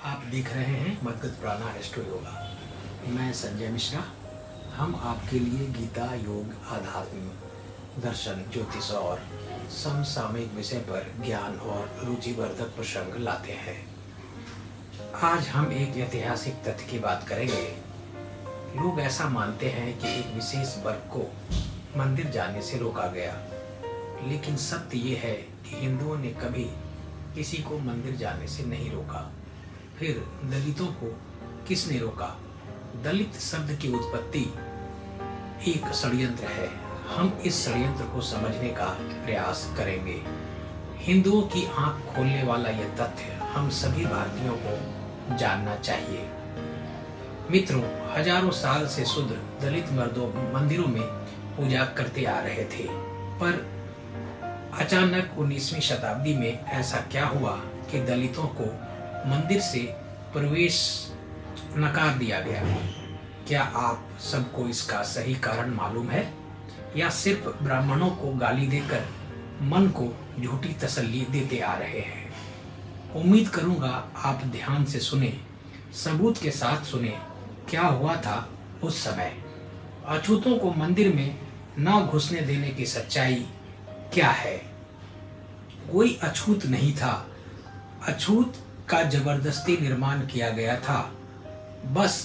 आप देख रहे हैं मदगत प्राणा एस्ट्रो योगा। मैं संजय मिश्रा। हम आपके लिए गीता, योग, आध्यात्म, दर्शन, ज्योतिष और समसामयिक विषय पर ज्ञान और रुचिवर्धक प्रसंग लाते हैं। आज हम एक ऐतिहासिक तथ्य की बात करेंगे। लोग ऐसा मानते हैं कि एक विशेष वर्ग को मंदिर जाने से रोका गया, लेकिन सत्य ये है कि हिंदुओं ने कभी किसी को मंदिर जाने से नहीं रोका। फिर दलितों को किसने रोका? दलित शब्द की उत्पत्ति एक षड्यंत्र है। हम इस षड्यंत्र को समझने का प्रयास करेंगे। हिंदुओं की आंख खोलने वाला यह तथ्य हम सभी भारतीयों को जानना चाहिए। मित्रों, हजारों साल से शूद्र दलित मर्दों मंदिरों में पूजा करते आ रहे थे, पर अचानक 19वीं शताब्दी में ऐसा क्या हुआ कि दलितों को मंदिर से प्रवेश नकार दिया गया? क्या आप सबको इसका सही कारण मालूम है, या सिर्फ ब्राह्मणों को गाली देकर मन को झूठी तसल्ली देते आ रहे हैं? उम्मीद करूंगा आप ध्यान से सुने, सबूत के साथ सुने। क्या हुआ था उस समय? अछूतों को मंदिर में न घुसने देने की सच्चाई क्या है? कोई अछूत नहीं था। अछूत का जबरदस्ती निर्माण किया गया था। बस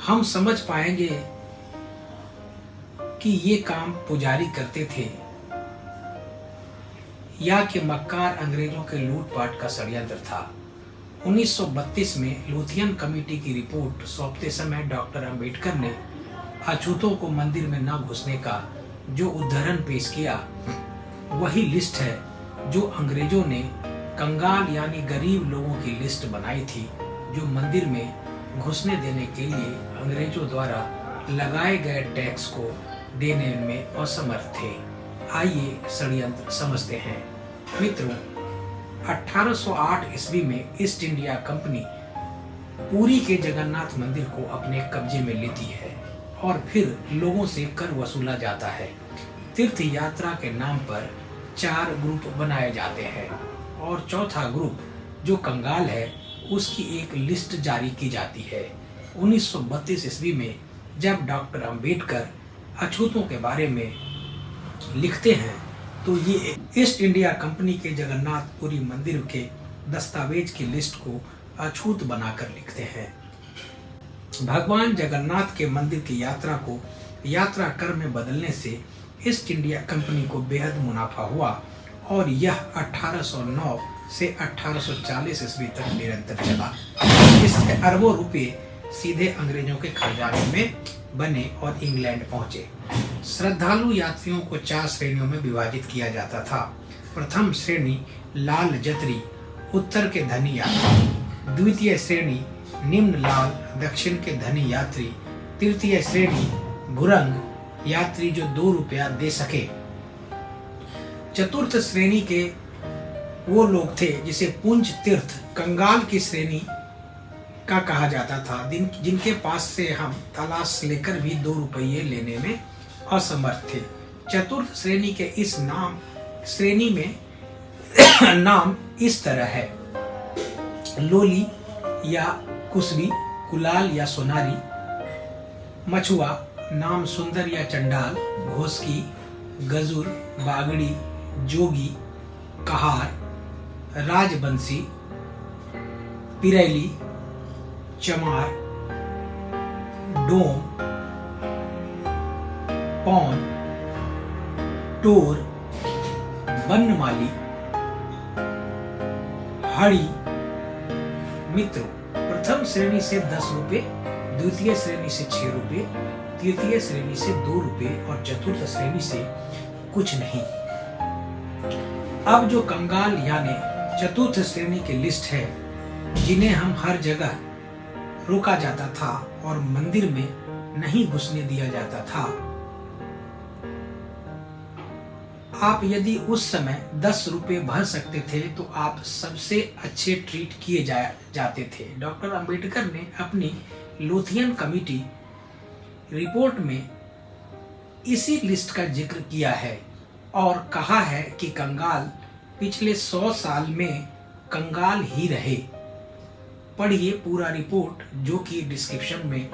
हम समझ पाएंगे कि ये काम पुजारी करते थे, या कि मक्कार अंग्रेजों के लूटपाट का षड्यंत्र था। 1932 में लुथियन कमेटी की रिपोर्ट सौंपते समय डॉक्टर अंबेडकर ने अछूतों को मंदिर में न घुसने का जो उदाहरण पेश किया, वही लिस्ट है जो अंग्रेजों ने कंगाल यानी गरीब लोगों की लिस्ट बनाई थी, जो मंदिर में घुसने देने के लिए अंग्रेजों द्वारा लगाए गए टैक्स को देने में असमर्थ थे। आइए षड्यंत्र समझते हैं। मित्रों, 1808 ईस्वी में ईस्ट इंडिया कंपनी पुरी के जगन्नाथ मंदिर को अपने कब्जे में लेती है और फिर लोगों से कर वसूला जाता है। तीर्थ यात्रा के नाम पर 4 ग्रुप बनाए जाते हैं और चौथा ग्रुप जो कंगाल है उसकी एक लिस्ट जारी की जाती है। 1932 ईस्वी में जब डॉक्टर अंबेडकर अछूतों के बारे में लिखते हैं तो ये ईस्ट इंडिया कंपनी के जगन्नाथ पुरी मंदिर के दस्तावेज की लिस्ट को अछूत बनाकर लिखते हैं। भगवान जगन्नाथ के मंदिर की यात्रा को यात्रा कर में बदलने से ईस्ट इंडिया कंपनी को बेहद मुनाफा हुआ और यह 1809 से 1840 ईस्वी तक निरंतर चला। इससे अरबों रुपए सीधे अंग्रेजों के खजाने में बने और इंग्लैंड पहुंचे। श्रद्धालु यात्रियों को 4 श्रेणियों में विभाजित किया जाता था। प्रथम श्रेणी लाल जतरी, उत्तर के धनी यात्री। द्वितीय श्रेणी निम्न लाल, दक्षिण के धनी यात्री। तृतीय श्रेणी भुरंग यात्री जो 2 रुपया दे सके। चतुर्थ श्रेणी के वो लोग थे जिसे पुंज तीर्थ कंगाल की श्रेणी का कहा जाता था, जिनके पास से हम तलाश लेकर भी 2 रुपये लेने में असमर्थ थे। चतुर्थ श्रेणी के इस श्रेणी में नाम इस तरह है: लोली या कुसबी, कुलाल या सोनारी, मछुआ, नाम सुंदर या चंडाल, घोसकी, गजुर, बागड़ी, जोगी, कहार, राजबंसी, पिरैली, चमार, डोम, पौन, टोर, बनमाली, हड़ी। मित्रों, प्रथम श्रेणी से 10 रुपए, द्वितीय श्रेणी से 6 रुपए, तृतीय श्रेणी से 2 रुपए और चतुर्थ श्रेणी से कुछ नहीं। अब जो कंगाल यानी चतुर्थ श्रेणी की लिस्ट है, जिन्हें हम हर जगह रोका जाता था और मंदिर में नहीं घुसने दिया जाता था। आप यदि उस समय 10 रुपए भर सकते थे तो आप सबसे अच्छे ट्रीट किए जाते थे। डॉक्टर अंबेडकर ने अपनी लुथियन कमेटी रिपोर्ट में इसी लिस्ट का जिक्र किया है और कहा है कि कंगाल पिछले 100 साल में कंगाल ही रहे। पढ़िए पूरा रिपोर्ट, जो कि डिस्क्रिप्शन में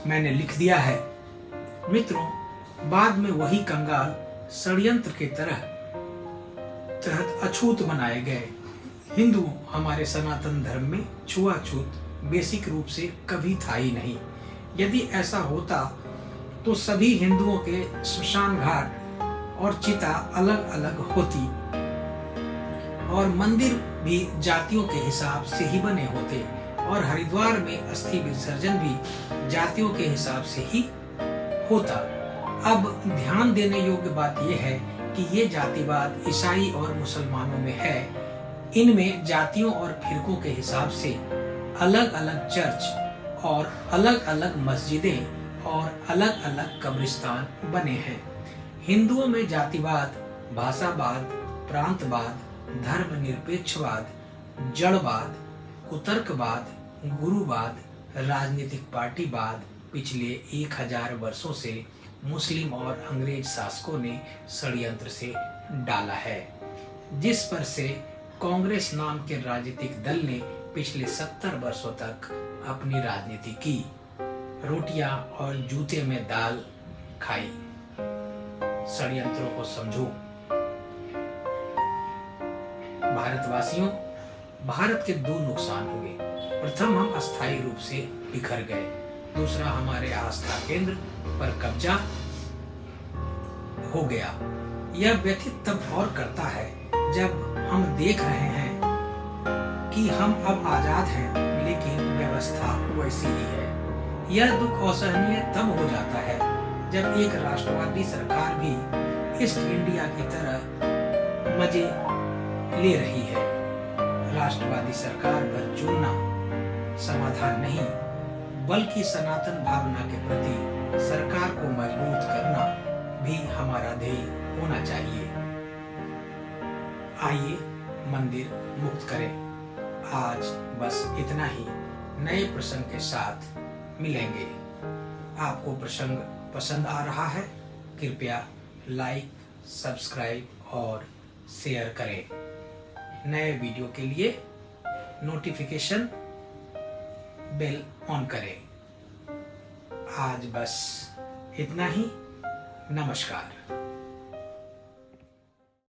मैंने लिख दिया है। मित्रों, बाद में वही कंगाल षड्यंत्र के तहत अछूत बनाए गए। हिंदू हमारे सनातन धर्म में छुआछूत बेसिक रूप से कभी था ही नहीं। यदि ऐसा होता तो सभी हिंदुओं के श्मशान घाट और चिता अलग अलग होती और मंदिर भी जातियों के हिसाब से ही बने होते और हरिद्वार में अस्थि विसर्जन भी जातियों के हिसाब से ही होता। अब ध्यान देने योग्य बात यह है कि ये जातिवाद ईसाई और मुसलमानों में है। इनमें जातियों और फिरकों के हिसाब से अलग अलग चर्च और अलग अलग मस्जिदें और अलग अलग कब्रिस्तान बने हैं। हिंदुओं में जातिवाद, भाषावाद, प्रांतवाद, धर्मनिरपेक्षवाद, जड़वाद, कुतर्कवाद, गुरुवाद, राजनीतिक पार्टीवाद पिछले 1000 वर्षों से मुस्लिम और अंग्रेज शासकों ने षड्यंत्र से डाला है, जिस पर से कांग्रेस नाम के राजनीतिक दल ने पिछले 70 वर्षों तक अपनी राजनीति की, रोटियां और जूते में दाल खाई। षड्यंत्रों को समझो। भारतवासियों, भारत के 2 नुकसान हुए। प्रथम, हम अस्थायी रूप से बिखर गए। दूसरा, हमारे आस्था केंद्र पर कब्जा हो गया। यह व्यथित तब और करता है जब हम देख रहे हैं कि हम अब आजाद हैं, लेकिन व्यवस्था वैसी ही है। यह दुख असहनीय तब हो जाता है जब एक राष्ट्रवादी सरकार भी ईस्ट इंडिया की तरह मजे ले रही है। राष्ट्रवादी सरकार पर चुनना समाधान नहीं, बल्कि सनातन भावना के प्रति सरकार को मजबूत करना भी हमारा ध्येय होना चाहिए। आइए मंदिर मुक्त करें। आज बस इतना ही। नए प्रसंग के साथ मिलेंगे। आपको प्रसंग पसंद आ रहा है? कृपया लाइक, सब्सक्राइब और शेयर करें। नए वीडियो के लिए नोटिफिकेशन बेल ऑन करें। आज बस इतना ही। नमस्कार।